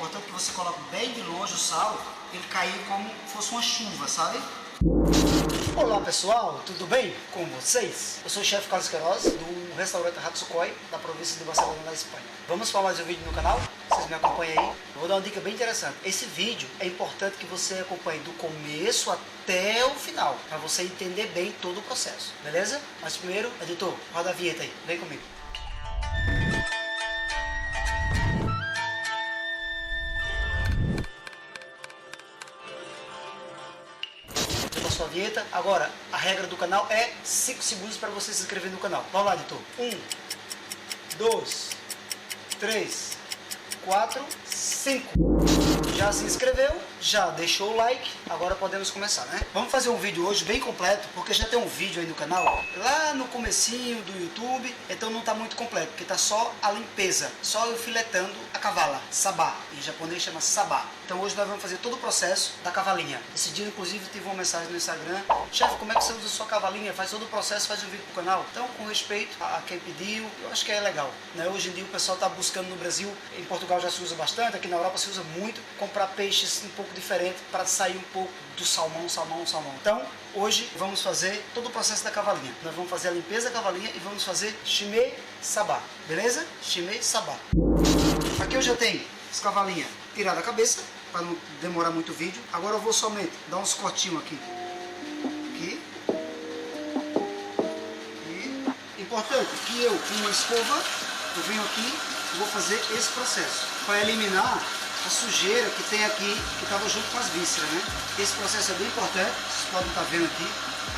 importante que você coloque bem de longe o sal, ele cair como fosse uma chuva, sabe? Olá pessoal, tudo bem com vocês? Eu sou o chefe Carlos Queiroz, do restaurante Hatsukoi, da província de Barcelona, na Espanha. Vamos para mais um vídeo no canal? Vocês me acompanham aí? Eu vou dar uma dica bem interessante. Esse vídeo é importante que você acompanhe do começo até o final, para você entender bem todo o processo, beleza? Mas primeiro, editor, roda a vinheta aí, vem comigo. Sua vinheta. Agora, a regra do canal é 5 segundos para você se inscrever no canal. Vamos lá, editor. 1, 2, 3, 4, 5. Já se inscreveu? Já deixou o like? Agora podemos começar, né? Vamos fazer um vídeo hoje bem completo, porque já tem um vídeo aí no canal, lá no comecinho do YouTube, então não está muito completo, porque está só a limpeza, só eu filetando a cavala, sabá, em japonês chama sabá. Então hoje nós vamos fazer todo o processo da cavalinha. Esse dia, inclusive, tive uma mensagem no Instagram: chefe, como é que você usa a sua cavalinha? Faz todo o processo, faz um vídeo pro canal. Então, com respeito a quem pediu, eu acho que é legal, né? Hoje em dia o pessoal está buscando no Brasil, em Portugal já se usa bastante, aqui na Europa se usa muito, comprar peixes um pouco diferente para sair um pouco do salmão. Então, hoje vamos fazer todo o processo da cavalinha. Nós vamos fazer a limpeza da cavalinha e vamos fazer shime sabá, beleza? Shime sabá. Aqui eu já tenho as cavalinhas tiradas da cabeça, para não demorar muito o vídeo. Agora eu vou somente dar uns cortinhos aqui. Importante que eu, com uma escova, eu venho aqui e vou fazer esse processo para eliminar a sujeira que tem aqui, que estava junto com as vísceras, né? Esse processo é bem importante, vocês podem estar vendo aqui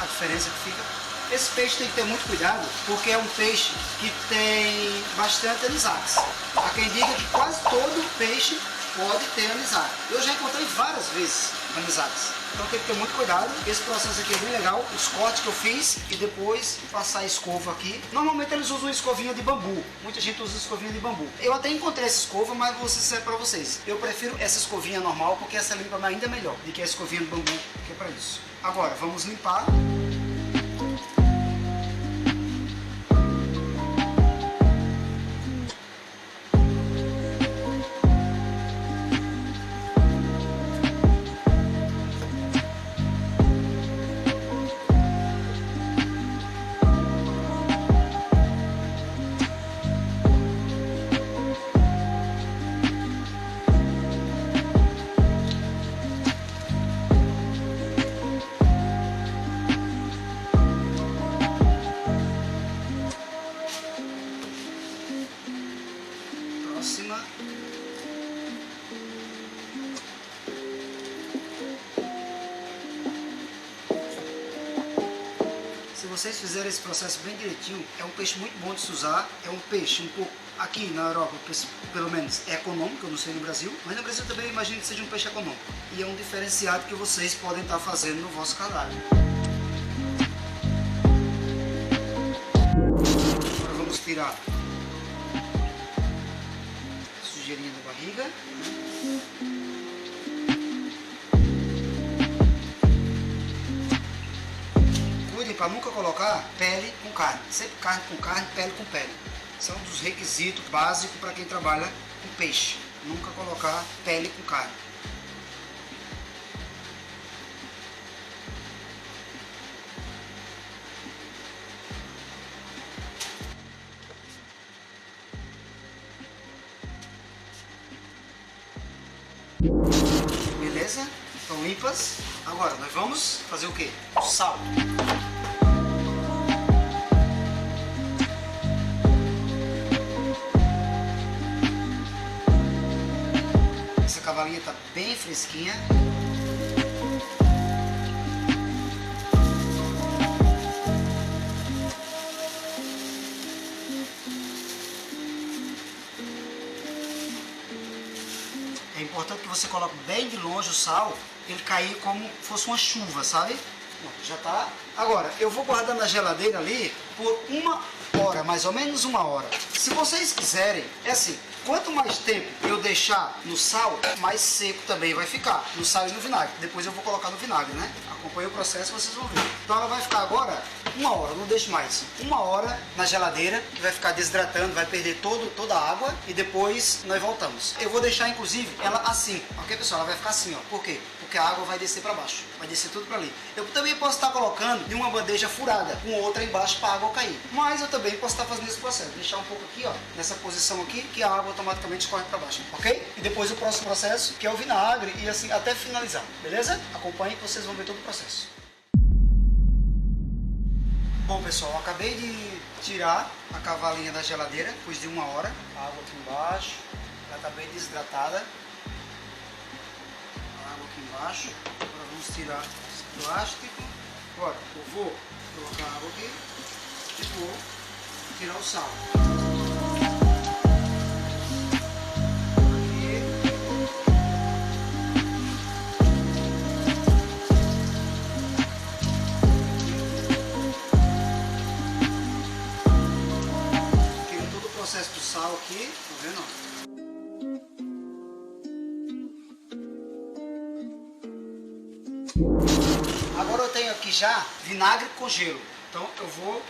a diferença que fica. Esse peixe tem que ter muito cuidado, porque é um peixe que tem bastante anisakis. Há quem diga que quase todo peixe pode ter anisakis. Eu já encontrei várias vezes anisakis. Então tem que ter muito cuidado. Esse processo aqui é bem legal. Os cortes que eu fiz e depois passar a escova aqui. Normalmente eles usam escovinha de bambu. Muita gente usa escovinha de bambu. Eu até encontrei essa escova, mas vou ser sincero para vocês. Eu prefiro essa escovinha normal, porque essa limpa ainda melhor do que a escovinha de bambu, que é para isso. Agora vamos limpar. Se vocês fizerem esse processo bem direitinho, é um peixe muito bom de se usar. É um peixe um pouco, aqui na Europa, pelo menos, é econômico, eu não sei no Brasil, mas no Brasil também eu imagino que seja um peixe econômico. E é um diferenciado que vocês podem estar fazendo no vosso cardápio. Agora vamos tirar a sujeirinha da barriga. Para nunca colocar pele com carne, sempre carne com carne, pele com pele. São um dos requisitos básicos para quem trabalha com peixe, nunca colocar pele com carne. Beleza? Estão limpas. Agora nós vamos fazer o que? O sal. Essa cavalinha está bem fresquinha. É importante que você coloque bem de longe o sal, ele cair como fosse uma chuva, sabe? Já tá. Agora, eu vou guardar na geladeira ali por 1 hora, mais ou menos 1 hora. Se vocês quiserem, é assim, quanto mais tempo eu deixar no sal, mais seco também vai ficar, no sal e no vinagre. Depois eu vou colocar no vinagre, né? Acompanhe o processo e vocês vão ver. Então ela vai ficar agora 1 hora, não deixe mais. 1 hora na geladeira, que vai ficar desidratando, vai perder toda a água e depois nós voltamos. Eu vou deixar inclusive ela assim, ok pessoal? Ela vai ficar assim, ó. Por quê? Porque a água vai descer para baixo, vai descer tudo para ali. Eu também posso estar colocando em uma bandeja furada, com outra embaixo para a água cair. Mas eu também posso estar fazendo esse processo, deixar um pouco aqui, ó, nessa posição aqui, que a água automaticamente escorre para baixo, ok? E depois o próximo processo, que é o vinagre e assim até finalizar, beleza? Acompanhe que vocês vão ver todo o processo. Bom pessoal, eu acabei de tirar a cavalinha da geladeira, depois de 1 hora, a água aqui embaixo, ela está bem desidratada. Embaixo. Agora vamos tirar esse plástico. Agora eu vou colocar água aqui e vou tirar o sal. Tira todo o processo do sal aqui, tá vendo? Agora eu tenho aqui já vinagre com gelo, então eu vou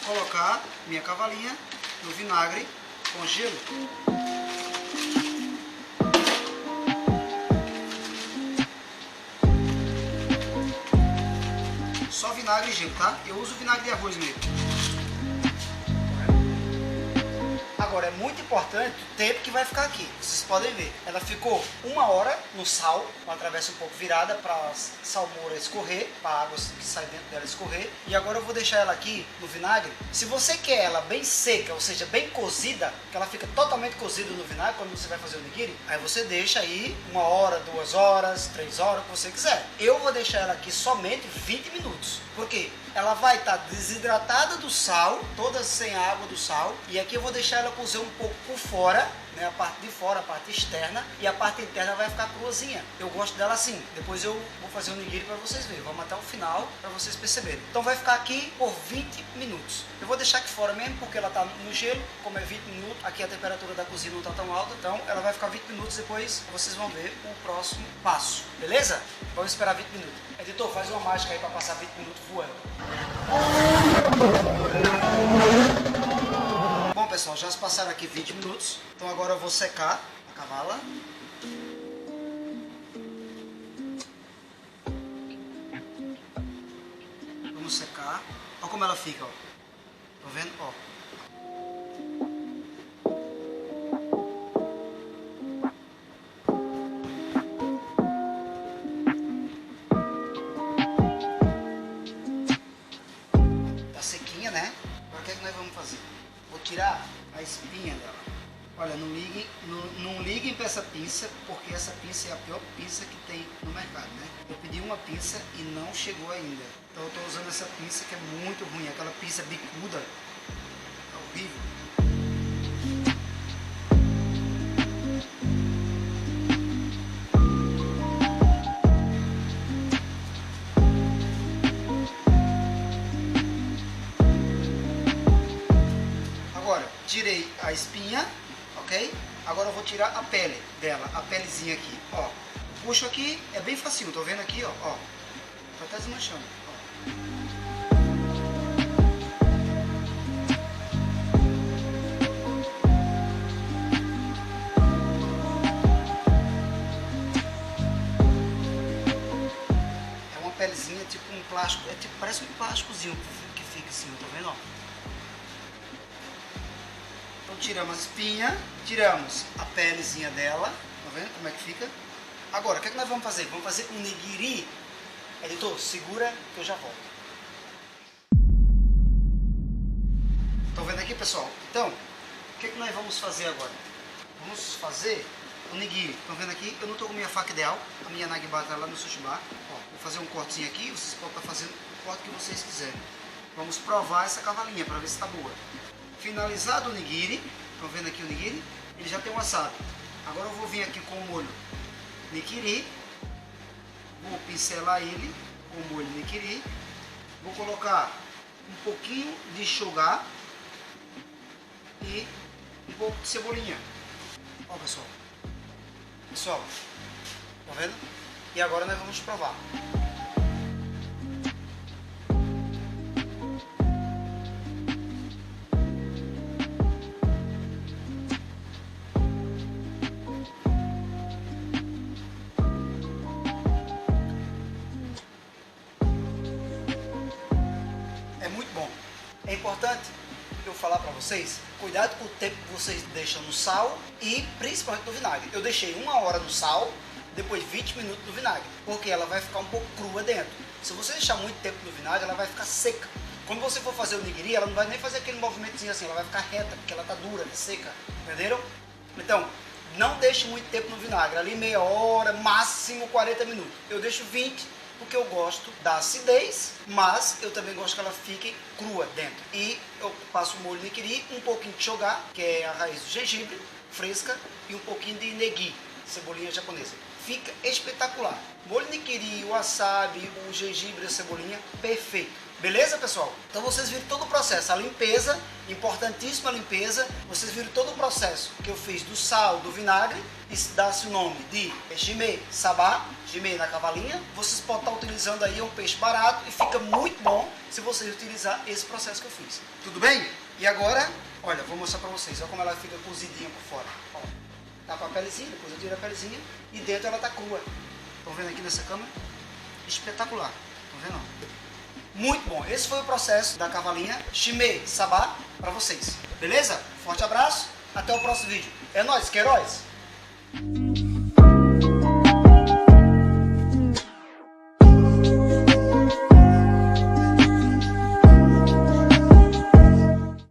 colocar minha cavalinha no vinagre com gelo. Só vinagre e gelo, tá? Eu uso vinagre de arroz mesmo. Agora é muito importante o tempo que vai ficar aqui. Vocês podem ver, ela ficou 1 hora no sal, com a travessa um pouco virada para a salmoura escorrer, para a água que sai dentro dela escorrer. E agora eu vou deixar ela aqui no vinagre. Se você quer ela bem seca, ou seja, bem cozida, que ela fica totalmente cozida no vinagre quando você vai fazer o nigiri, aí você deixa aí 1 hora, 2 horas, 3 horas, o que você quiser. Eu vou deixar ela aqui somente 20 minutos. Por quê? Ela vai estar desidratada do sal, toda sem a água do sal, e aqui eu vou deixar ela cozer um pouco por fora, né, a parte de fora, a parte externa, e a parte interna vai ficar cruazinha. Eu gosto dela assim. Depois eu vou fazer o nigiri para vocês verem. Vamos até o final para vocês perceberem. Então vai ficar aqui por 20 minutos. Eu vou deixar aqui fora mesmo porque ela está no gelo, como é 20 minutos. Aqui a temperatura da cozinha não está tão alta, então ela vai ficar 20 minutos. Depois vocês vão ver o próximo passo. Beleza? Vamos esperar 20 minutos. Editor, faz uma mágica aí para passar 20 minutos voando. Bom pessoal, já se passaram aqui 20 minutos, então agora eu vou secar a cavala. Vamos secar. Olha como ela fica, ó. Tá vendo? Ó. Tá sequinha, né? Agora o que é que nós vamos fazer? Vou tirar a espinha dela. Olha, não liguem para essa pinça, porque essa pinça é a pior pinça que tem no mercado, né? Eu pedi uma pinça e não chegou ainda. Então eu estou usando essa pinça que é muito ruim, aquela pinça bicuda. É horrível. Tirei a espinha, ok? Agora eu vou tirar a pele dela, a pelezinha aqui, ó. Puxo aqui, é bem facinho, tô vendo aqui, ó, ó. Tá até desmanchando, ó. É uma pelezinha tipo um plástico, parece um plásticozinho que fica assim, tá vendo, ó? Então tiramos a espinha, tiramos a pelezinha dela, tá vendo como é que fica? Agora, o que é que nós vamos fazer? Vamos fazer um nigiri. Editor, segura que eu já volto. Estão vendo aqui, pessoal? Então, o que é que nós vamos fazer agora? Vamos fazer o nigiri. Estão vendo aqui? Eu não estou com minha faca ideal, a minha nagibá está lá no sushi bar. Ó, vou fazer um cortezinho aqui, vocês podem estar fazendo o corte que vocês quiserem. Vamos provar essa cavalinha para ver se está boa. Finalizado o nigiri, estão vendo aqui o nigiri? Ele já tem um wasabi. Agora eu vou vir aqui com o molho nigiri, vou pincelar ele com o molho nigiri, vou colocar um pouquinho de shoyu e um pouco de cebolinha. Ó pessoal, tá vendo? E agora nós vamos provar. é importante eu falar para vocês, cuidado com o tempo que vocês deixam no sal e principalmente no vinagre. Eu deixei 1 hora no sal, depois 20 minutos no vinagre, porque ela vai ficar um pouco crua dentro. Se você deixar muito tempo no vinagre, ela vai ficar seca. Quando você for fazer o nigiri, ela não vai nem fazer aquele movimentozinho assim, ela vai ficar reta, porque ela tá dura, seca, entenderam? Então, não deixe muito tempo no vinagre, ali meia hora, máximo 40 minutos. Eu deixo 20, porque eu gosto da acidez, mas eu também gosto que ela fique crua dentro. E eu passo o molho nigiri, um pouquinho de shogar, que é a raiz do gengibre, fresca, e um pouquinho de negi, cebolinha japonesa. Fica espetacular. Molho nigiri, o wasabi, o gengibre, a cebolinha, perfeito. Beleza, pessoal? Então vocês viram todo o processo, a limpeza, importantíssima limpeza. Vocês viram todo o processo que eu fiz do sal, do vinagre, e dá-se o nome de Hime Sabá, Hime na cavalinha. Vocês podem estar utilizando aí, é um peixe barato e fica muito bom se vocês utilizar esse processo que eu fiz. Tudo bem? E agora, olha, vou mostrar pra vocês, olha como ela fica cozidinha por fora. Ó, tá com a pelezinha, depois eu tiro a pelezinha e dentro ela tá crua. Estão vendo aqui nessa câmera? Espetacular. Estão vendo? Muito bom. Esse foi o processo da cavalinha Hime Sabá para vocês. Beleza? Forte abraço. Até o próximo vídeo. É nóis, Queiroz!